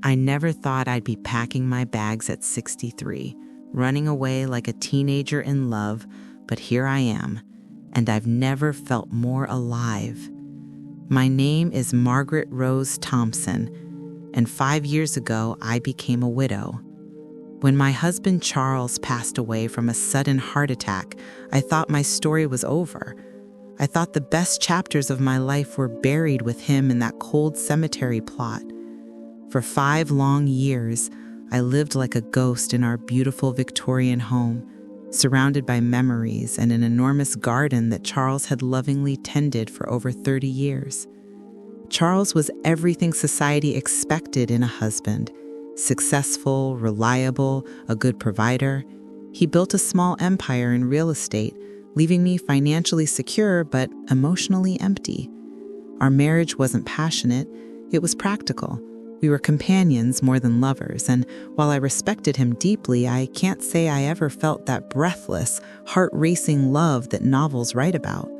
I never thought I'd be packing my bags at 63, running away like a teenager in love, but here I am, and I've never felt more alive. My name is Margaret Rose Thompson, and 5 years ago I became a widow. When my husband Charles passed away from a sudden heart attack, I thought my story was over. I thought the best chapters of my life were buried with him in that cold cemetery plot. For 5 long years, I lived like a ghost in our beautiful Victorian home, surrounded by memories and an enormous garden that Charles had lovingly tended for over 30 years. Charles was everything society expected in a husband: successful, reliable, a good provider. He built a small empire in real estate, leaving me financially secure but emotionally empty. Our marriage wasn't passionate, it was practical. We were companions more than lovers, and while I respected him deeply, I can't say I ever felt that breathless, heart-racing love that novels write about.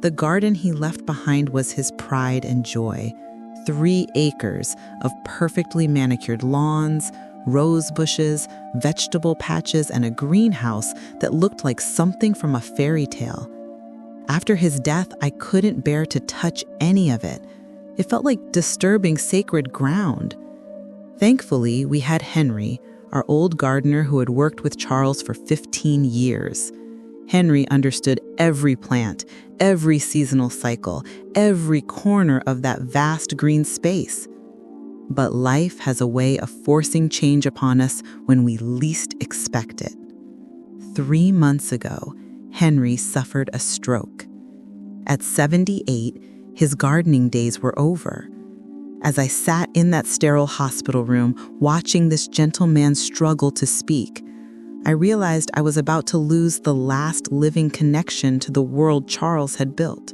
The garden he left behind was his pride and joy. 3 acres of perfectly manicured lawns, rose bushes, vegetable patches, and a greenhouse that looked like something from a fairy tale. After his death, I couldn't bear to touch any of it. It felt like disturbing sacred ground. Thankfully, we had Henry, our old gardener who had worked with Charles for 15 years. Henry understood every plant, every seasonal cycle, every corner of that vast green space. But life has a way of forcing change upon us when we least expect it. 3 months ago, Henry suffered a stroke. At 78, his gardening days were over. As I sat in that sterile hospital room, watching this gentle man struggle to speak, I realized I was about to lose the last living connection to the world Charles had built.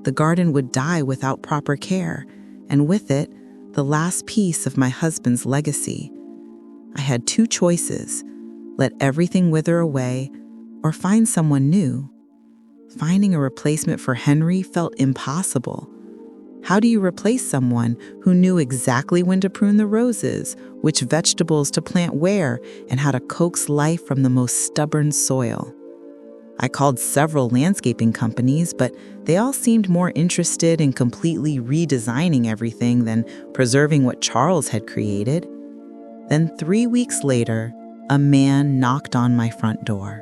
The garden would die without proper care, and with it, the last piece of my husband's legacy. I had 2 choices: let everything wither away, or find someone new. Finding a replacement for Henry felt impossible. How do you replace someone who knew exactly when to prune the roses, which vegetables to plant where, and how to coax life from the most stubborn soil? I called several landscaping companies, but they all seemed more interested in completely redesigning everything than preserving what Charles had created. Then 3 weeks later, a man knocked on my front door.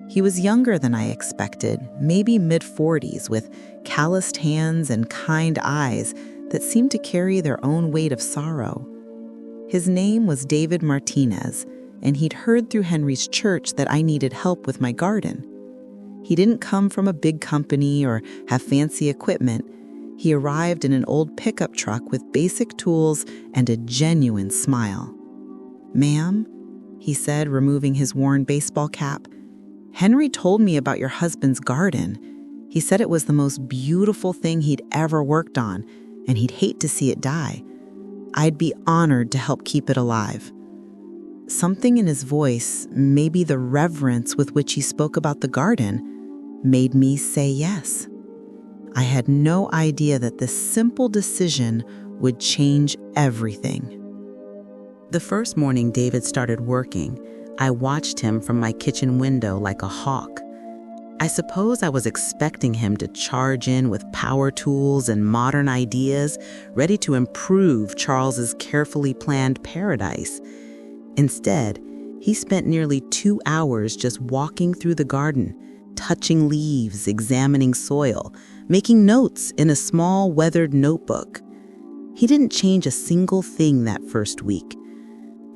He was younger than I expected, maybe mid-40s, with calloused hands and kind eyes that seemed to carry their own weight of sorrow. His name was David Martinez, and he'd heard through Henry's church that I needed help with my garden. He didn't come from a big company or have fancy equipment. He arrived in an old pickup truck with basic tools and a genuine smile. "Ma'am," he said, removing his worn baseball cap, "Henry told me about your husband's garden. He said it was the most beautiful thing he'd ever worked on, and he'd hate to see it die. I'd be honored to help keep it alive." Something in his voice, maybe the reverence with which he spoke about the garden, made me say yes. I had no idea that this simple decision would change everything. The first morning David started working, I watched him from my kitchen window like a hawk. I suppose I was expecting him to charge in with power tools and modern ideas, ready to improve Charles's carefully planned paradise. Instead, he spent nearly 2 hours just walking through the garden, touching leaves, examining soil, making notes in a small weathered notebook. He didn't change a single thing that first week.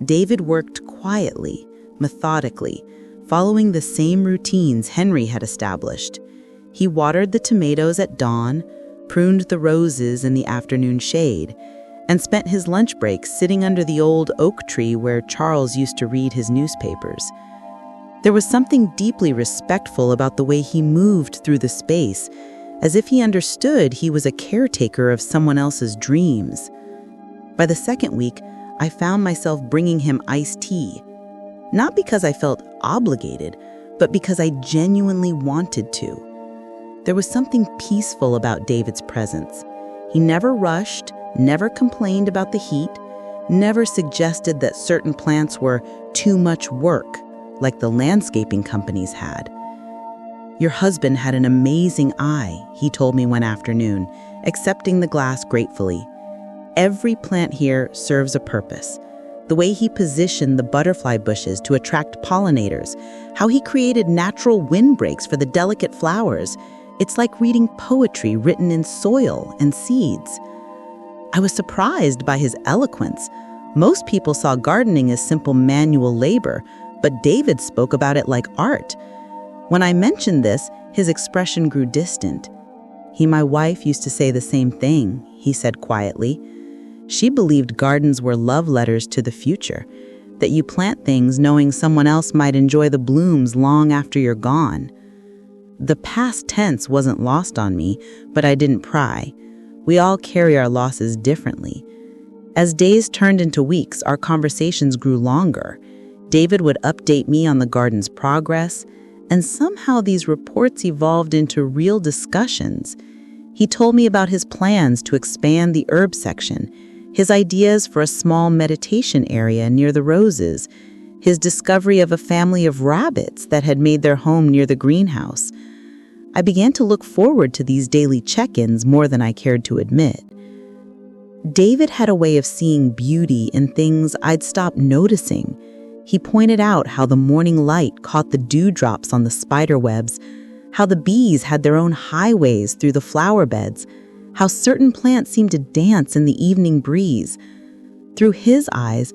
David worked quietly, methodically, following the same routines Henry had established. He watered the tomatoes at dawn, pruned the roses in the afternoon shade, and spent his lunch break sitting under the old oak tree where Charles used to read his newspapers. There was something deeply respectful about the way he moved through the space, as if he understood he was a caretaker of someone else's dreams. By the second week, I found myself bringing him iced tea. Not because I felt obligated, but because I genuinely wanted to. There was something peaceful about David's presence. He never rushed, never complained about the heat, never suggested that certain plants were too much work, like the landscaping companies had. "Your husband had an amazing eye," he told me one afternoon, accepting the glass gratefully. "Every plant here serves a purpose. The way he positioned the butterfly bushes to attract pollinators, how he created natural windbreaks for the delicate flowers. It's like reading poetry written in soil and seeds." I was surprised by his eloquence. Most people saw gardening as simple manual labor, but David spoke about it like art. When I mentioned this, his expression grew distant. "My wife used to say the same thing," he said quietly. "She believed gardens were love letters to the future, that you plant things knowing someone else might enjoy the blooms long after you're gone." The past tense wasn't lost on me, but I didn't pry. We all carry our losses differently. As days turned into weeks, our conversations grew longer. David would update me on the garden's progress, and somehow these reports evolved into real discussions. He told me about his plans to expand the herb section, his ideas for a small meditation area near the roses, his discovery of a family of rabbits that had made their home near the greenhouse. I began to look forward to these daily check-ins more than I cared to admit. David had a way of seeing beauty in things I'd stopped noticing. He pointed out how the morning light caught the dewdrops on the spider webs, how the bees had their own highways through the flower beds, how certain plants seemed to dance in the evening breeze. Through his eyes,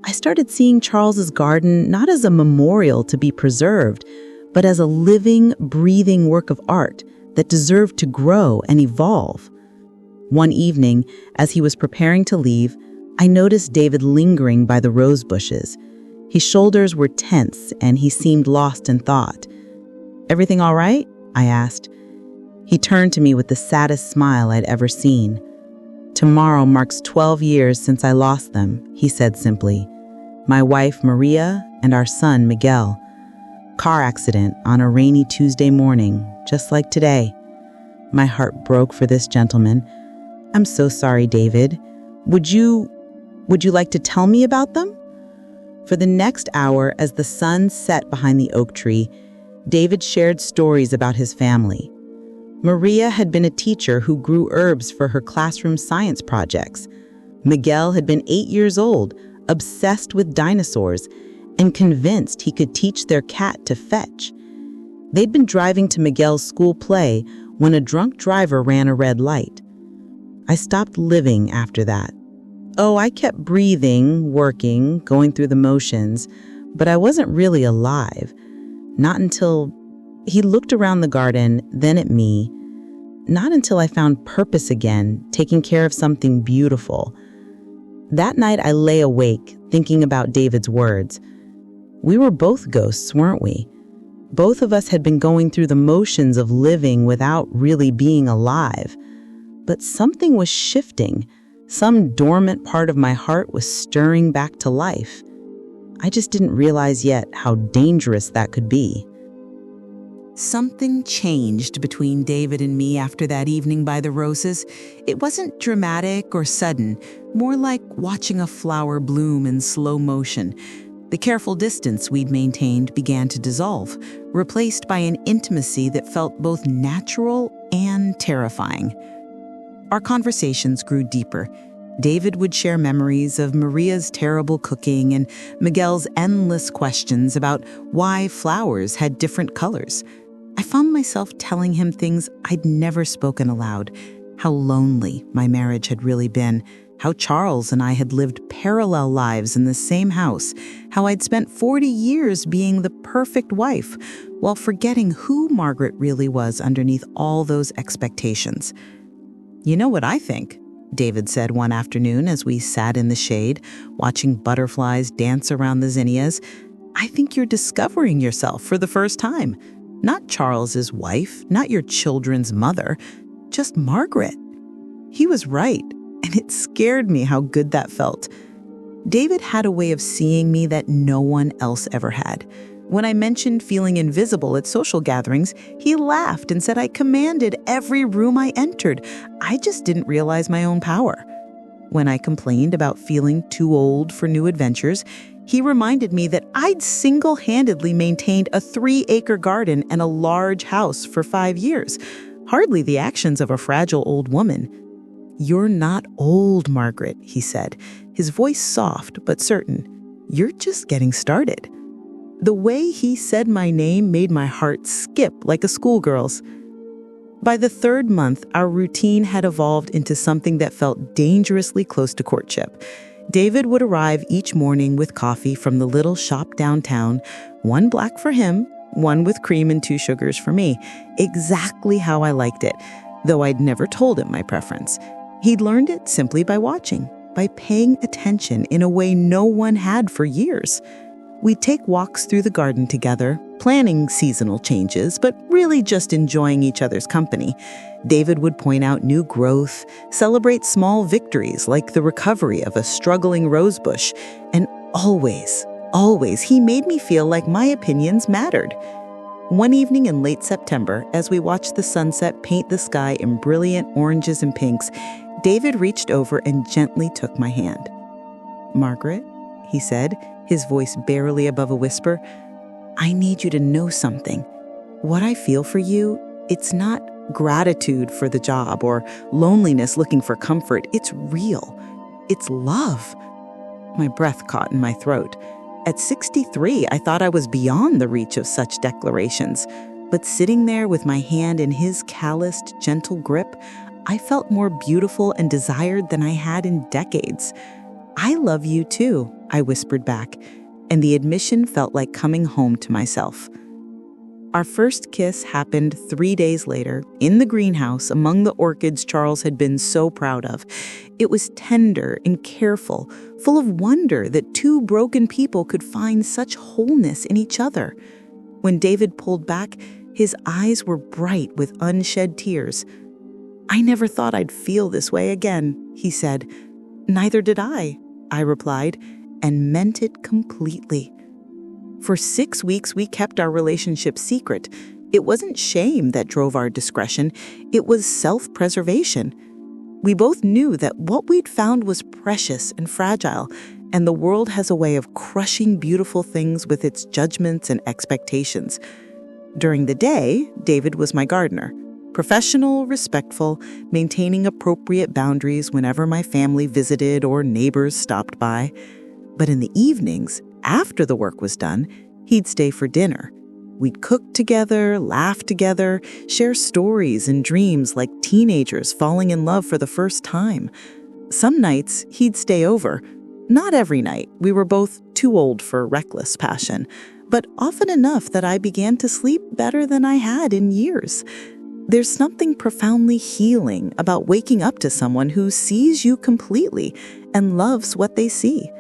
I started seeing Charles's garden not as a memorial to be preserved, but as a living, breathing work of art that deserved to grow and evolve. One evening, as he was preparing to leave, I noticed David lingering by the rose bushes. His shoulders were tense and he seemed lost in thought. "Everything all right?" I asked. He turned to me with the saddest smile I'd ever seen. "Tomorrow marks 12 years since I lost them," he said simply. "My wife, Maria, and our son, Miguel. Car accident on a rainy Tuesday morning, just like today." My heart broke for this gentleman. "I'm so sorry, David. Would you like to tell me about them?" For the next hour, as the sun set behind the oak tree, David shared stories about his family. Maria had been a teacher who grew herbs for her classroom science projects. Miguel had been 8 years old, obsessed with dinosaurs, and convinced he could teach their cat to fetch. They'd been driving to Miguel's school play when a drunk driver ran a red light. I stopped living after that. I kept breathing, working, going through the motions, but I wasn't really alive. Not until he looked around the garden, then at me. Not until I found purpose again, taking care of something beautiful. That night I lay awake, thinking about David's words. We were both ghosts, weren't we? Both of us had been going through the motions of living without really being alive. But something was shifting. Some dormant part of my heart was stirring back to life. I just didn't realize yet how dangerous that could be. Something changed between David and me after that evening by the roses. It wasn't dramatic or sudden, more like watching a flower bloom in slow motion. The careful distance we'd maintained began to dissolve, replaced by an intimacy that felt both natural and terrifying. Our conversations grew deeper. David would share memories of Maria's terrible cooking and Miguel's endless questions about why flowers had different colors. I found myself telling him things I'd never spoken aloud, how lonely my marriage had really been, how Charles and I had lived parallel lives in the same house, how I'd spent 40 years being the perfect wife, while forgetting who Margaret really was underneath all those expectations. "You know what I think?" David said one afternoon as we sat in the shade, watching butterflies dance around the zinnias. "I think you're discovering yourself for the first time. Not Charles's wife, not your children's mother, just Margaret." He was right, and it scared me how good that felt. David had a way of seeing me that no one else ever had. When I mentioned feeling invisible at social gatherings, he laughed and said I commanded every room I entered. I just didn't realize my own power. When I complained about feeling too old for new adventures, he reminded me that I'd single-handedly maintained a 3-acre garden and a large house for 5 years. Hardly the actions of a fragile old woman. "You're not old, Margaret," he said, his voice soft but certain. "You're just getting started." The way he said my name made my heart skip like a schoolgirl's. By the 3rd month, our routine had evolved into something that felt dangerously close to courtship. David would arrive each morning with coffee from the little shop downtown, 1 black for him, 1 with cream and 2 sugars for me, exactly how I liked it, though I'd never told him my preference. He'd learned it simply by watching, by paying attention in a way no one had for years. We'd take walks through the garden together, planning seasonal changes, but really just enjoying each other's company. David would point out new growth, celebrate small victories like the recovery of a struggling rosebush, and always, he made me feel like my opinions mattered. One evening in late September, as we watched the sunset paint the sky in brilliant oranges and pinks, David reached over and gently took my hand. "Margaret," he said, his voice barely above a whisper, "I need you to know something. What I feel for you, it's not gratitude for the job or loneliness looking for comfort. It's real. It's love." My breath caught in my throat. At 63, I thought I was beyond the reach of such declarations. But sitting there with my hand in his calloused, gentle grip, I felt more beautiful and desired than I had in decades. "I love you too," I whispered back, and the admission felt like coming home to myself. Our first kiss happened 3 days later, in the greenhouse among the orchids Charles had been so proud of. It was tender and careful, full of wonder that 2 broken people could find such wholeness in each other. When David pulled back, his eyes were bright with unshed tears. "I never thought I'd feel this way again," he said. "Neither did I replied, and meant it completely. For 6 weeks, we kept our relationship secret. It wasn't shame that drove our discretion. It was self-preservation. We both knew that what we'd found was precious and fragile, and the world has a way of crushing beautiful things with its judgments and expectations. During the day, David was my gardener. Professional, respectful, maintaining appropriate boundaries whenever my family visited or neighbors stopped by. But in the evenings, after the work was done, he'd stay for dinner. We'd cook together, laugh together, share stories and dreams like teenagers falling in love for the first time. Some nights, he'd stay over. Not every night. We were both too old for reckless passion, but often enough that I began to sleep better than I had in years. There's something profoundly healing about waking up to someone who sees you completely and loves what they see.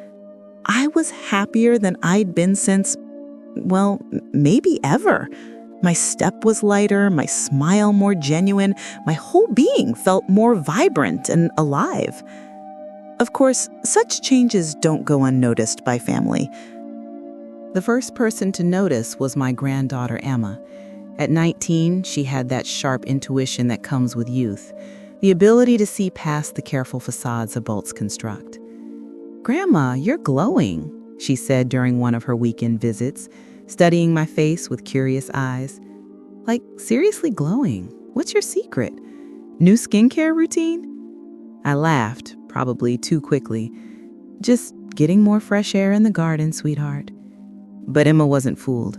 I was happier than I'd been since, well, maybe ever. My step was lighter, my smile more genuine, my whole being felt more vibrant and alive. Of course, such changes don't go unnoticed by family. The first person to notice was my granddaughter, Emma. At 19, she had that sharp intuition that comes with youth, the ability to see past the careful facades adults construct. "Grandma, you're glowing," she said during one of her weekend visits, studying my face with curious eyes. "Like, seriously glowing. What's your secret? New skincare routine?" I laughed, probably too quickly. "Just getting more fresh air in the garden, sweetheart." But Emma wasn't fooled.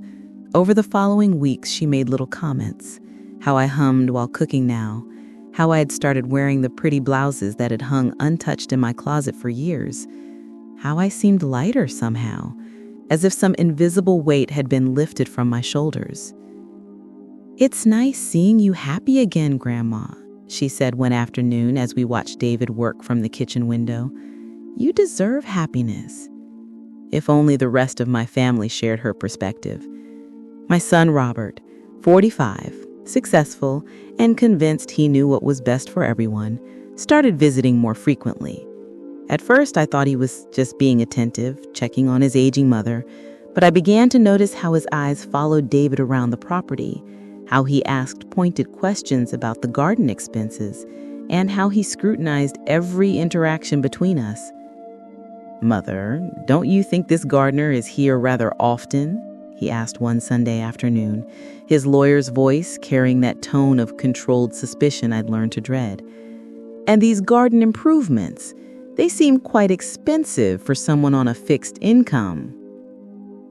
Over the following weeks, she made little comments. How I hummed while cooking now. How I had started wearing the pretty blouses that had hung untouched in my closet for years. How I seemed lighter somehow, as if some invisible weight had been lifted from my shoulders. "It's nice seeing you happy again, Grandma," she said one afternoon as we watched David work from the kitchen window. "You deserve happiness." If only the rest of my family shared her perspective. My son Robert, 45, successful, and convinced he knew what was best for everyone, started visiting more frequently. At first, I thought he was just being attentive, checking on his aging mother, but I began to notice how his eyes followed David around the property, how he asked pointed questions about the garden expenses, and how he scrutinized every interaction between us. "Mother, don't you think this gardener is here rather often?" he asked one Sunday afternoon, his lawyer's voice carrying that tone of controlled suspicion I'd learned to dread. "And these garden improvements, they seem quite expensive for someone on a fixed income."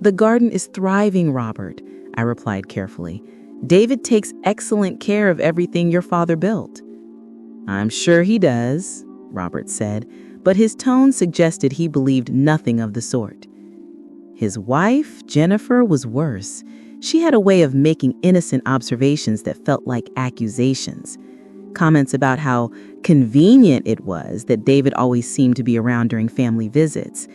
"The garden is thriving, Robert," I replied carefully. "David takes excellent care of everything your father built." "I'm sure he does," Robert said, but his tone suggested he believed nothing of the sort. His wife, Jennifer, was worse. She had a way of making innocent observations that felt like accusations. Comments about how convenient it was that David always seemed to be around during family visits.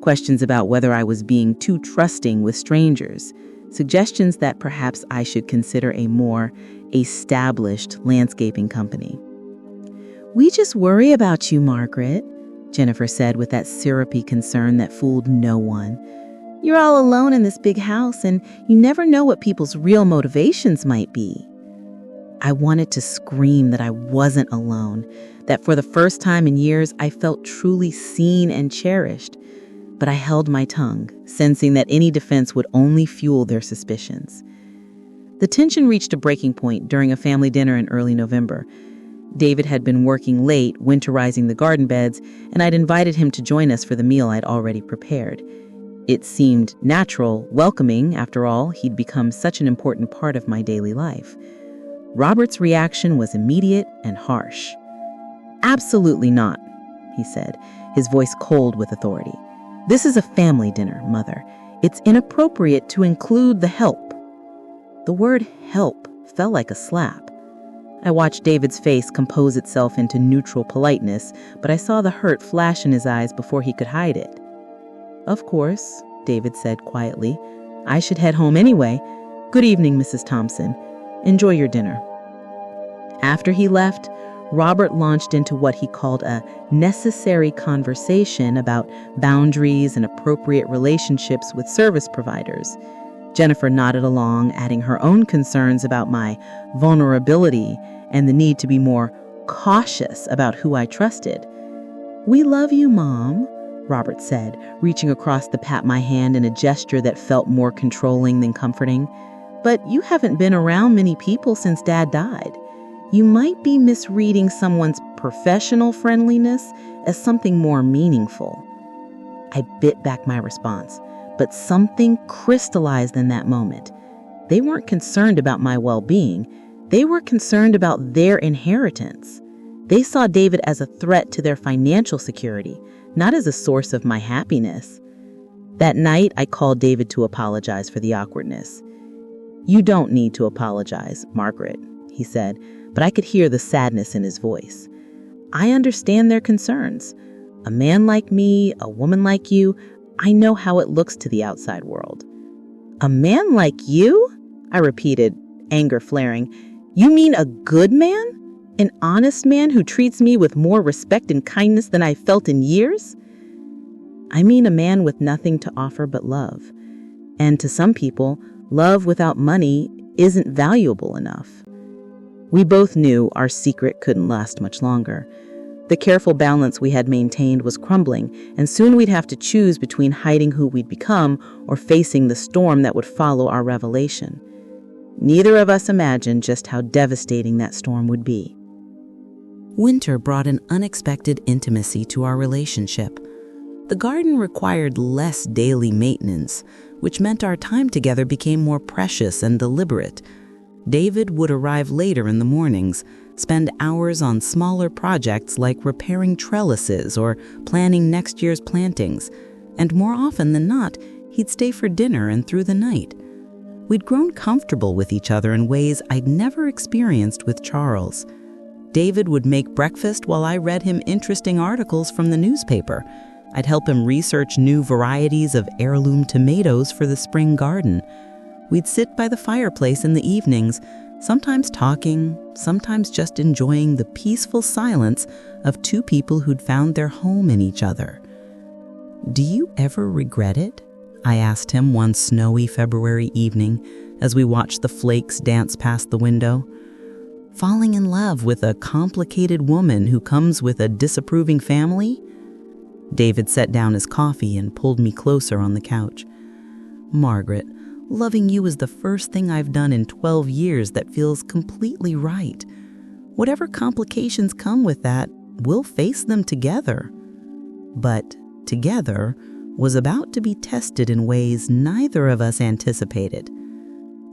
Questions about whether I was being too trusting with strangers. Suggestions that perhaps I should consider a more established landscaping company. "We just worry about you, Margaret," Jennifer said with that syrupy concern that fooled no one. "You're all alone in this big house, and you never know what people's real motivations might be." I wanted to scream that I wasn't alone, that for the first time in years I felt truly seen and cherished. But I held my tongue, sensing that any defense would only fuel their suspicions. The tension reached a breaking point during a family dinner in early November. David had been working late, winterizing the garden beds, and I'd invited him to join us for the meal I'd already prepared. It seemed natural, welcoming. After all, he'd become such an important part of my daily life. Robert's reaction was immediate and harsh. "Absolutely not," he said, his voice cold with authority. "This is a family dinner, Mother. It's inappropriate to include the help." The word help felt like a slap. I watched David's face compose itself into neutral politeness, but I saw the hurt flash in his eyes before he could hide it. "Of course," David said quietly. "I should head home anyway. Good evening, Mrs. Thompson. Enjoy your dinner." After he left, Robert launched into what he called a necessary conversation about boundaries and appropriate relationships with service providers. Jennifer nodded along, adding her own concerns about my vulnerability and the need to be more cautious about who I trusted. "We love you, Mom," Robert said, reaching across to pat my hand in a gesture that felt more controlling than comforting. "But you haven't been around many people since Dad died. You might be misreading someone's professional friendliness as something more meaningful." I bit back my response, but something crystallized in that moment. They weren't concerned about my well-being. They were concerned about their inheritance. They saw David as a threat to their financial security, not as a source of my happiness. That night, I called David to apologize for the awkwardness. "You don't need to apologize, Margaret," he said, but I could hear the sadness in his voice. "I understand their concerns. A man like me, a woman like you, I know how it looks to the outside world." "A man like you?" I repeated, anger flaring. "You mean a good man? An honest man who treats me with more respect and kindness than I've felt in years?" "I mean a man with nothing to offer but love. And to some people, love without money isn't valuable enough." We both knew our secret couldn't last much longer. The careful balance we had maintained was crumbling, and soon we'd have to choose between hiding who we'd become or facing the storm that would follow our revelation. Neither of us imagined just how devastating that storm would be. Winter brought an unexpected intimacy to our relationship. The garden required less daily maintenance, which meant our time together became more precious and deliberate. David would arrive later in the mornings, spend hours on smaller projects like repairing trellises or planning next year's plantings, and more often than not, he'd stay for dinner and through the night. We'd grown comfortable with each other in ways I'd never experienced with Charles. David would make breakfast while I read him interesting articles from the newspaper. I'd help him research new varieties of heirloom tomatoes for the spring garden. We'd sit by the fireplace in the evenings, sometimes talking, sometimes just enjoying the peaceful silence of two people who'd found their home in each other. "Do you ever regret it?" I asked him one snowy February evening as we watched the flakes dance past the window. falling in love with a complicated woman who comes with a disapproving family? David set down his coffee and pulled me closer on the couch. Margaret, loving you is the first thing I've done in 12 years that feels completely right. Whatever complications come with that, we'll face them together. But together was about to be tested in ways neither of us anticipated.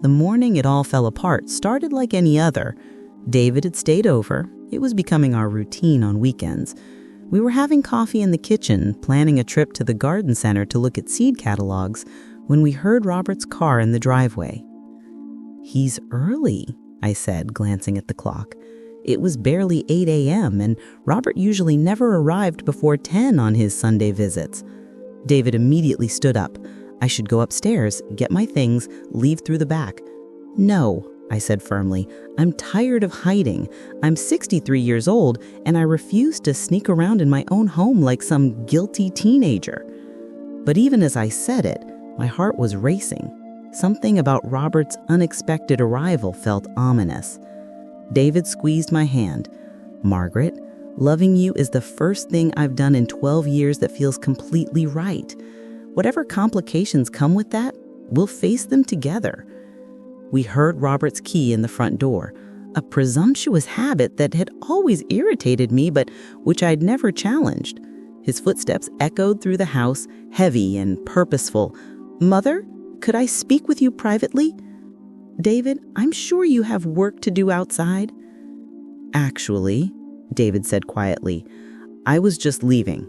The morning it all fell apart started like any other. David had stayed over. It was becoming our routine on weekends. We were having coffee in the kitchen, planning a trip to the garden center to look at seed catalogs, when we heard Robert's car in the driveway. "He's early," I said, glancing at the clock. It was barely 8 a.m., and Robert usually never arrived before 10 on his Sunday visits. David immediately stood up. I should go upstairs, get my things, leave through the back. "No," I said firmly. "I'm tired of hiding. I'm 63 years old, and I refuse to sneak around in my own home like some guilty teenager." But even as I said it, my heart was racing. Something about Robert's unexpected arrival felt ominous. David squeezed my hand. "Margaret, loving you is the first thing I've done in 12 years that feels completely right. Whatever complications come with that, we'll face them together." We heard Robert's key in the front door, a presumptuous habit that had always irritated me but which I'd never challenged. His footsteps echoed through the house, heavy and purposeful. "Mother, could I speak with you privately?" "David, I'm sure you have work to do outside." "Actually," David said quietly, "I was just leaving.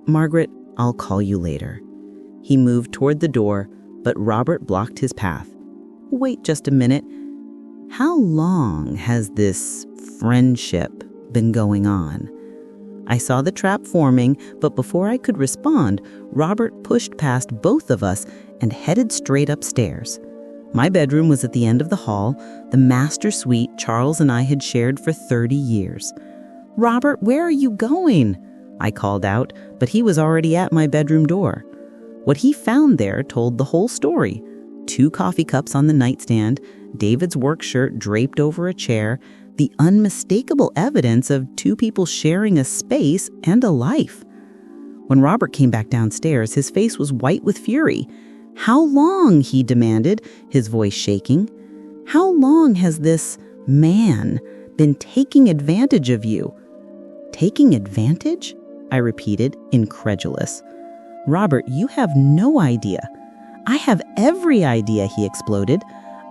Margaret, I'll call you later." He moved toward the door, but Robert blocked his path. "Wait just a minute. How long has this friendship been going on?" I saw the trap forming, but before I could respond, Robert pushed past both of us and headed straight upstairs. My bedroom was at the end of the hall, the master suite Charles and I had shared for 30 years. "Robert, where are you going?" I called out, but he was already at my bedroom door. What he found there told the whole story. 2 coffee cups on the nightstand, David's work shirt draped over a chair, the unmistakable evidence of 2 people sharing a space and a life. When Robert came back downstairs, his face was white with fury. "How long?" he demanded, his voice shaking. "How long has this man been taking advantage of you?" "Taking advantage?" I repeated, incredulous. "Robert, you have no idea." "I have every idea," he exploded.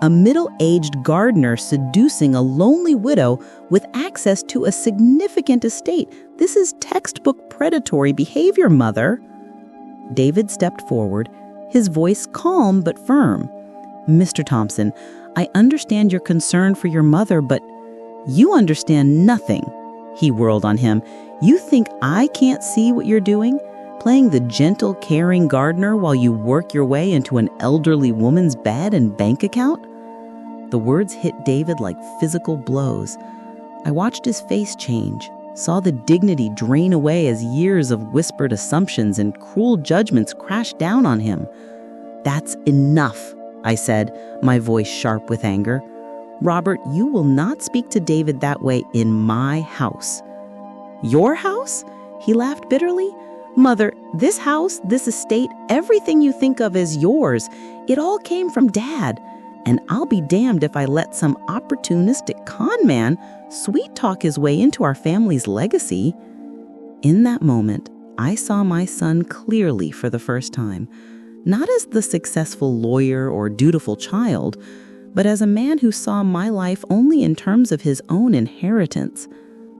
"A middle-aged gardener seducing a lonely widow with access to a significant estate. This is textbook predatory behavior, Mother." David stepped forward, his voice calm but firm. "Mr. Thompson, I understand your concern for your mother, but you understand nothing." He whirled on him. "You think I can't see what you're doing? Playing the gentle, caring gardener while you work your way into an elderly woman's bed and bank account?" The words hit David like physical blows. I watched his face change, saw the dignity drain away as years of whispered assumptions and cruel judgments crashed down on him. "That's enough," I said, my voice sharp with anger. "Robert, you will not speak to David that way in my house." "Your house?" He laughed bitterly. "Mother, this house, this estate, everything you think of as yours, it all came from Dad. And I'll be damned if I let some opportunistic con man sweet-talk his way into our family's legacy." In that moment, I saw my son clearly for the first time, not as the successful lawyer or dutiful child, but as a man who saw my life only in terms of his own inheritance.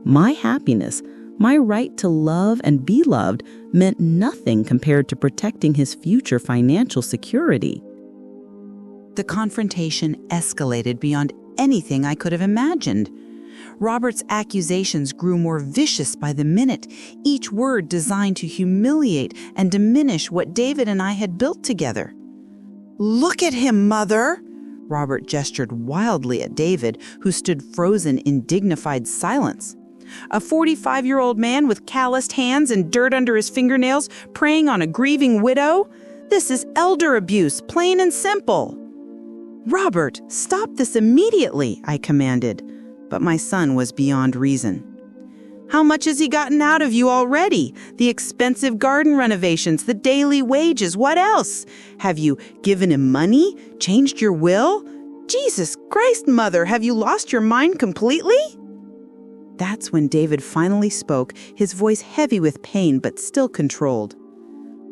My happiness, my right to love and be loved, meant nothing compared to protecting his future financial security. The confrontation escalated beyond anything I could have imagined. Robert's accusations grew more vicious by the minute, each word designed to humiliate and diminish what David and I had built together. "Look at him, Mother!" Robert gestured wildly at David, who stood frozen in dignified silence. "A 45-year-old man with calloused hands and dirt under his fingernails preying on a grieving widow? This is elder abuse, plain and simple." "Robert, stop this immediately," I commanded. But my son was beyond reason. How much has he gotten out of you already? The expensive garden renovations, the daily wages, what else? Have you given him money? Changed your will? Jesus Christ, Mother, have you lost your mind completely? That's when David finally spoke, his voice heavy with pain but still controlled.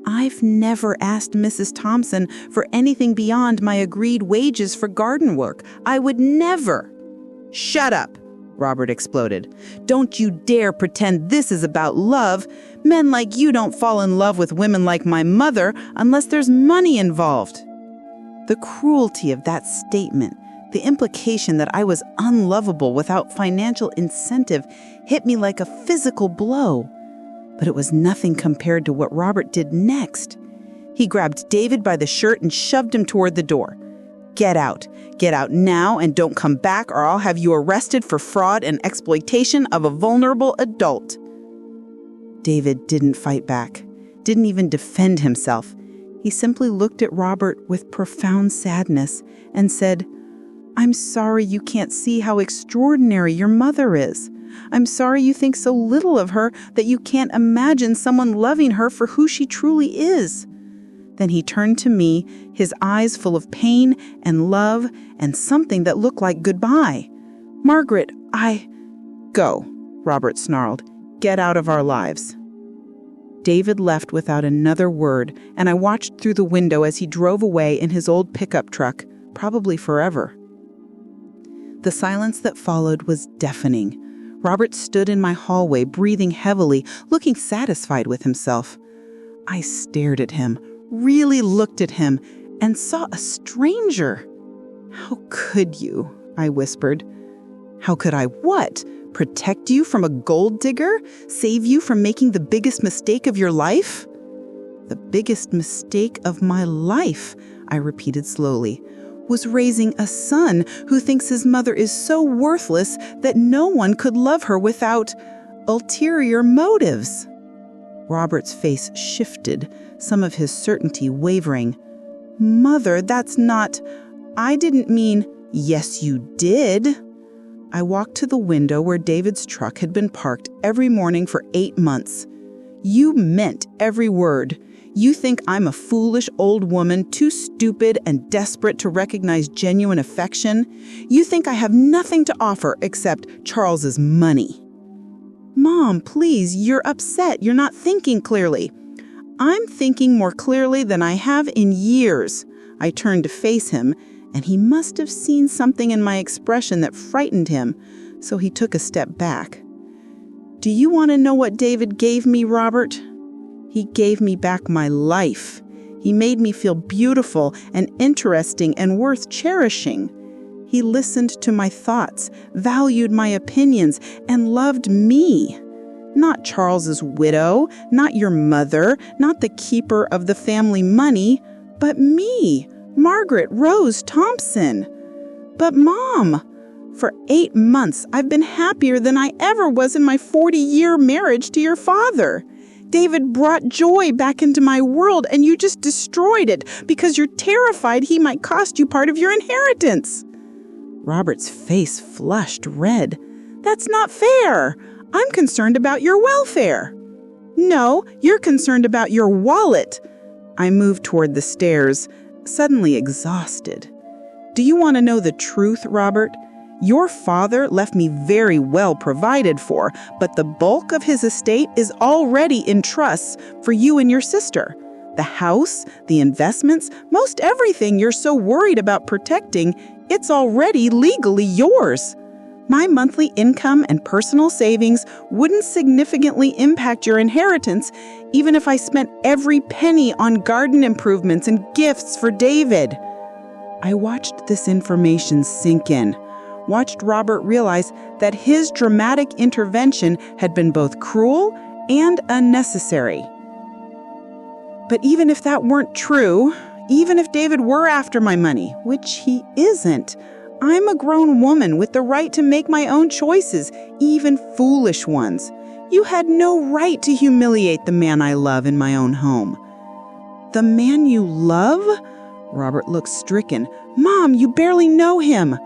I've never asked Mrs. Thompson for anything beyond my agreed wages for garden work. I would never. Shut up, Robert exploded. Don't you dare pretend this is about love. Men like you don't fall in love with women like my mother unless there's money involved. The cruelty of that statement, the implication that I was unlovable without financial incentive, hit me like a physical blow. But it was nothing compared to what Robert did next. He grabbed David by the shirt and shoved him toward the door. Get out. Get out now and don't come back or I'll have you arrested for fraud and exploitation of a vulnerable adult. David didn't fight back, didn't even defend himself. He simply looked at Robert with profound sadness and said, I'm sorry you can't see how extraordinary your mother is. I'm sorry you think so little of her that you can't imagine someone loving her for who she truly is. Then he turned to me, his eyes full of pain and love and something that looked like goodbye. Margaret, Go, Robert snarled. Get out of our lives. David left without another word, and I watched through the window as he drove away in his old pickup truck, probably forever. The silence that followed was deafening. Robert stood in my hallway, breathing heavily, looking satisfied with himself. I stared at him, really looked at him, and saw a stranger. How could you? I whispered. How could I what? Protect you from a gold digger? Save you from making the biggest mistake of your life? The biggest mistake of my life, I repeated slowly, was raising a son who thinks his mother is so worthless that no one could love her without ulterior motives. Robert's face shifted, some of his certainty wavering. Mother, that's not... I didn't mean... Yes, you did. I walked to the window where David's truck had been parked every morning for 8 months. You meant every word. You think I'm a foolish old woman, too stupid and desperate to recognize genuine affection? You think I have nothing to offer except Charles's money. Mom, please, you're upset. You're not thinking clearly. I'm thinking more clearly than I have in years. I turned to face him, and he must have seen something in my expression that frightened him, so he took a step back. Do you want to know what David gave me, Robert? He gave me back my life. He made me feel beautiful and interesting and worth cherishing. He listened to my thoughts, valued my opinions, and loved me. Not Charles's widow, not your mother, not the keeper of the family money, but me, Margaret Rose Thompson. But Mom, for 8 months, I've been happier than I ever was in my 40-year marriage to your father. David brought joy back into my world, and you just destroyed it because you're terrified he might cost you part of your inheritance. Robert's face flushed red. That's not fair. I'm concerned about your welfare. No, you're concerned about your wallet. I moved toward the stairs, suddenly exhausted. Do you want to know the truth, Robert? Your father left me very well provided for, but the bulk of his estate is already in trusts for you and your sister. The house, the investments, most everything you're so worried about protecting, it's already legally yours. My monthly income and personal savings wouldn't significantly impact your inheritance, even if I spent every penny on garden improvements and gifts for David. I watched this information sink in. Watched Robert realize that his dramatic intervention had been both cruel and unnecessary. But even if that weren't true, even if David were after my money, which he isn't, I'm a grown woman with the right to make my own choices, even foolish ones. You had no right to humiliate the man I love in my own home. The man you love? Robert looked stricken. Mom, you barely know him.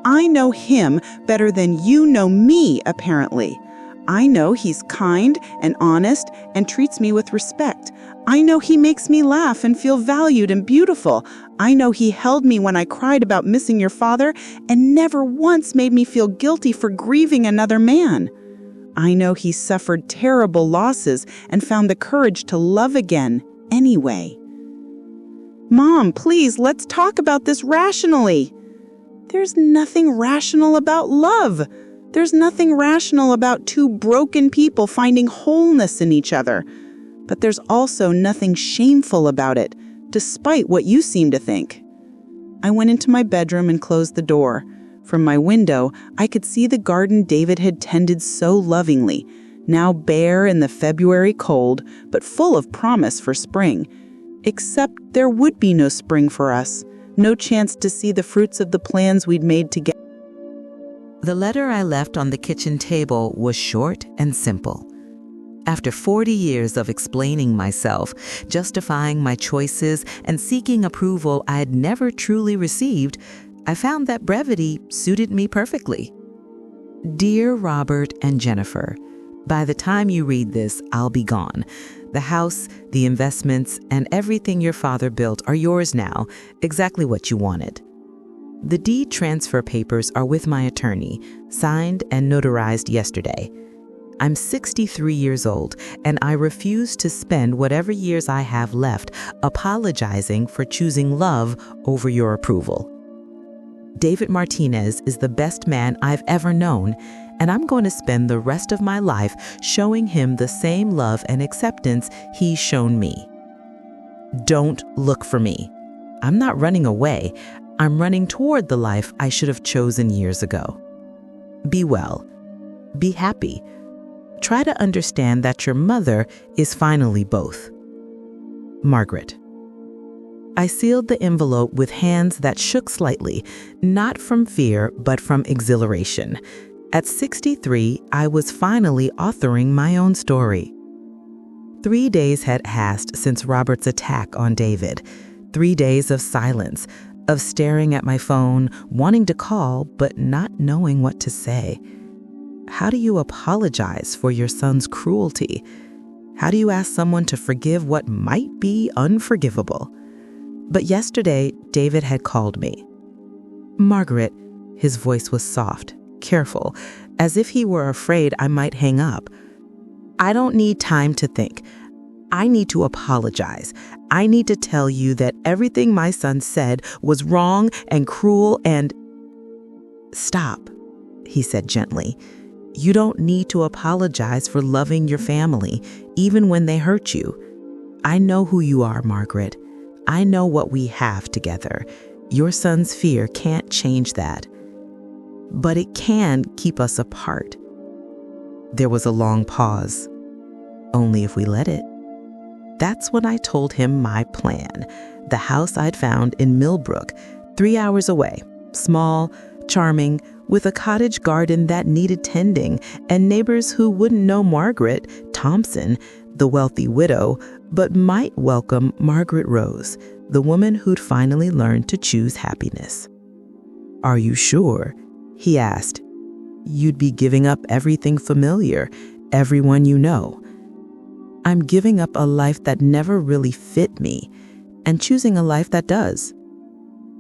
I know him better than you know me, apparently. I know he's kind and honest and treats me with respect. I know he makes me laugh and feel valued and beautiful. I know he held me when I cried about missing your father and never once made me feel guilty for grieving another man. I know he suffered terrible losses and found the courage to love again anyway. Mom, please, let's talk about this rationally. There's nothing rational about love. There's nothing rational about two broken people finding wholeness in each other. But there's also nothing shameful about it, despite what you seem to think. I went into my bedroom and closed the door. From my window, I could see the garden David had tended so lovingly, now bare in the February cold, but full of promise for spring. Except there would be no spring for us, no chance to see the fruits of the plans we'd made together. The letter I left on the kitchen table was short and simple. After 40 years of explaining myself, justifying my choices, and seeking approval I had never truly received, I found that brevity suited me perfectly. Dear Robert and Jennifer, by the time you read this, I'll be gone. The house, the investments, and everything your father built are yours now, exactly what you wanted. The deed transfer papers are with my attorney, signed and notarized yesterday. I'm 63 years old, and I refuse to spend whatever years I have left apologizing for choosing love over your approval. David Martinez is the best man I've ever known, and I'm going to spend the rest of my life showing him the same love and acceptance he's shown me. Don't look for me. I'm not running away. I'm running toward the life I should have chosen years ago. Be well. Be happy. Try to understand that your mother is finally both. Margaret. I sealed the envelope with hands that shook slightly, not from fear, but from exhilaration. At 63, I was finally authoring my own story. 3 days had passed since Robert's attack on David. 3 days of silence, of staring at my phone, wanting to call, but not knowing what to say. How do you apologize for your son's cruelty? How do you ask someone to forgive what might be unforgivable? But yesterday, David had called me. Margaret, his voice was soft, careful, as if he were afraid I might hang up. I don't need time to think. I need to apologize. I need to tell you that everything my son said was wrong and cruel and... Stop, he said gently. You don't need to apologize for loving your family, even when they hurt you. I know who you are, Margaret. I know what we have together. Your son's fear can't change that. But it can keep us apart. There was a long pause. Only if we let it. That's when I told him my plan. The house I'd found in Millbrook, 3 hours away. Small, charming, with a cottage garden that needed tending, and neighbors who wouldn't know Margaret Thompson, the wealthy widow, but might welcome Margaret Rose, the woman who'd finally learned to choose happiness. Are you sure? He asked. You'd be giving up everything familiar, everyone you know. I'm giving up a life that never really fit me and choosing a life that does.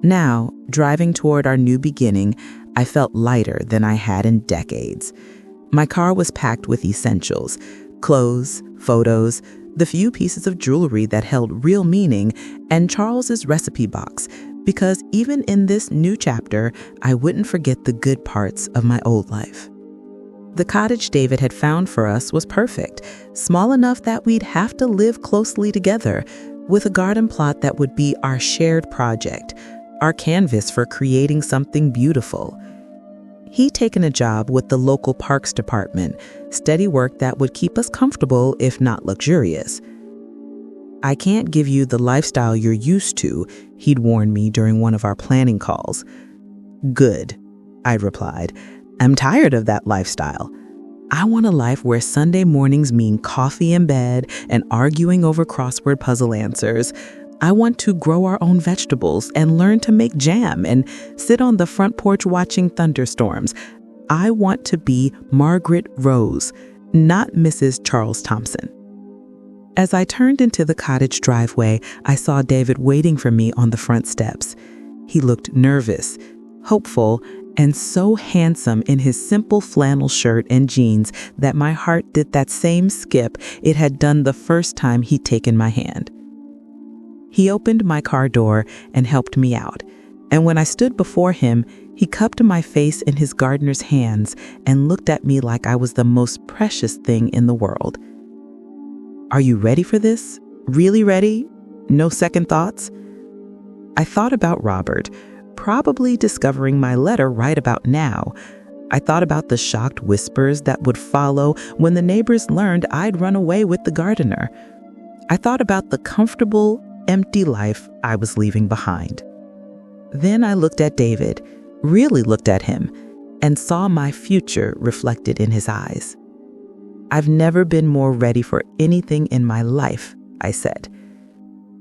Now, driving toward our new beginning, I felt lighter than I had in decades. My car was packed with essentials, clothes, photos, the few pieces of jewelry that held real meaning, and Charles's recipe box, because even in this new chapter, I wouldn't forget the good parts of my old life. The cottage David had found for us was perfect, small enough that we'd have to live closely together, with a garden plot that would be our shared project, our canvas for creating something beautiful. He'd taken a job with the local parks department, steady work that would keep us comfortable if not luxurious. I can't give you the lifestyle you're used to, he'd warned me during one of our planning calls. Good, I'd replied. I'm tired of that lifestyle. I want a life where Sunday mornings mean coffee in bed and arguing over crossword puzzle answers, I want to grow our own vegetables and learn to make jam and sit on the front porch watching thunderstorms. I want to be Margaret Rose, not Mrs. Charles Thompson. As I turned into the cottage driveway, I saw David waiting for me on the front steps. He looked nervous, hopeful, and so handsome in his simple flannel shirt and jeans that my heart did that same skip it had done the first time he'd taken my hand. He opened my car door and helped me out, and when I stood before him, he cupped my face in his gardener's hands and looked at me like I was the most precious thing in the world. "Are you ready for this? Really ready? No second thoughts?" I thought about Robert, probably discovering my letter right about now. I thought about the shocked whispers that would follow when the neighbors learned I'd run away with the gardener. I thought about the comfortable, empty life I was leaving behind. Then I looked at David, really looked at him, and saw my future reflected in his eyes. "I've never been more ready for anything in my life," I said.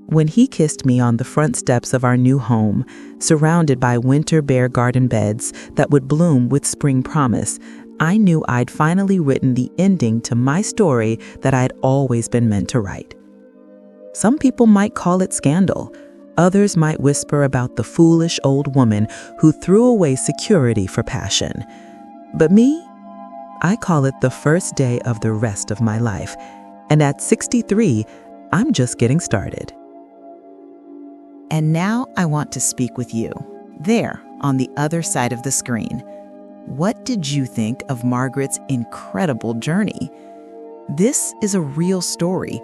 When he kissed me on the front steps of our new home, surrounded by winter bare garden beds that would bloom with spring promise, I knew I'd finally written the ending to my story that I'd always been meant to write. Some people might call it scandal. Others might whisper about the foolish old woman who threw away security for passion. But me, I call it the first day of the rest of my life. And at 63, I'm just getting started. And now I want to speak with you, there on the other side of the screen. What did you think of Margaret's incredible journey? This is a real story.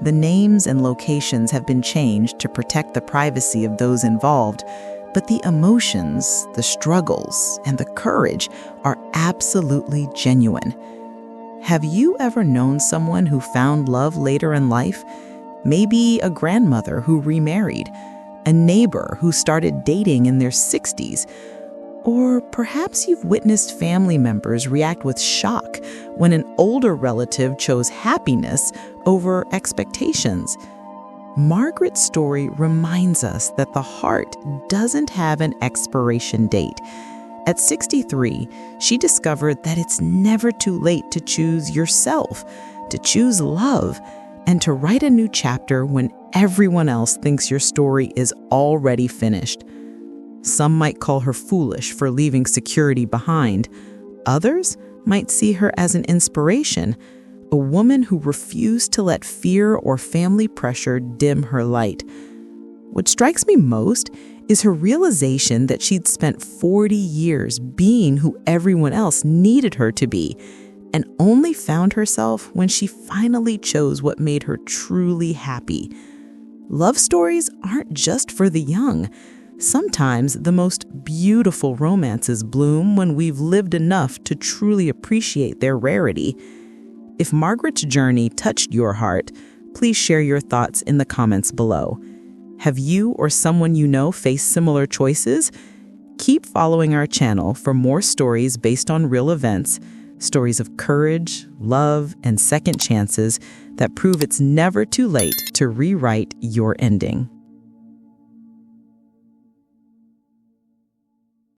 The names and locations have been changed to protect the privacy of those involved, but the emotions, the struggles, and the courage are absolutely genuine. Have you ever known someone who found love later in life? Maybe a grandmother who remarried, a neighbor who started dating in their 60s, or perhaps you've witnessed family members react with shock when an older relative chose happiness over expectations. Margaret's story reminds us that the heart doesn't have an expiration date. At 63, she discovered that it's never too late to choose yourself, to choose love, and to write a new chapter when everyone else thinks your story is already finished. Some might call her foolish for leaving security behind. Others might see her as an inspiration, a woman who refused to let fear or family pressure dim her light. What strikes me most is her realization that she'd spent 40 years being who everyone else needed her to be, and only found herself when she finally chose what made her truly happy. Love stories aren't just for the young. Sometimes the most beautiful romances bloom when we've lived enough to truly appreciate their rarity. If Margaret's journey touched your heart, please share your thoughts in the comments below. Have you or someone you know faced similar choices? Keep following our channel for more stories based on real events, stories of courage, love, and second chances that prove it's never too late to rewrite your ending.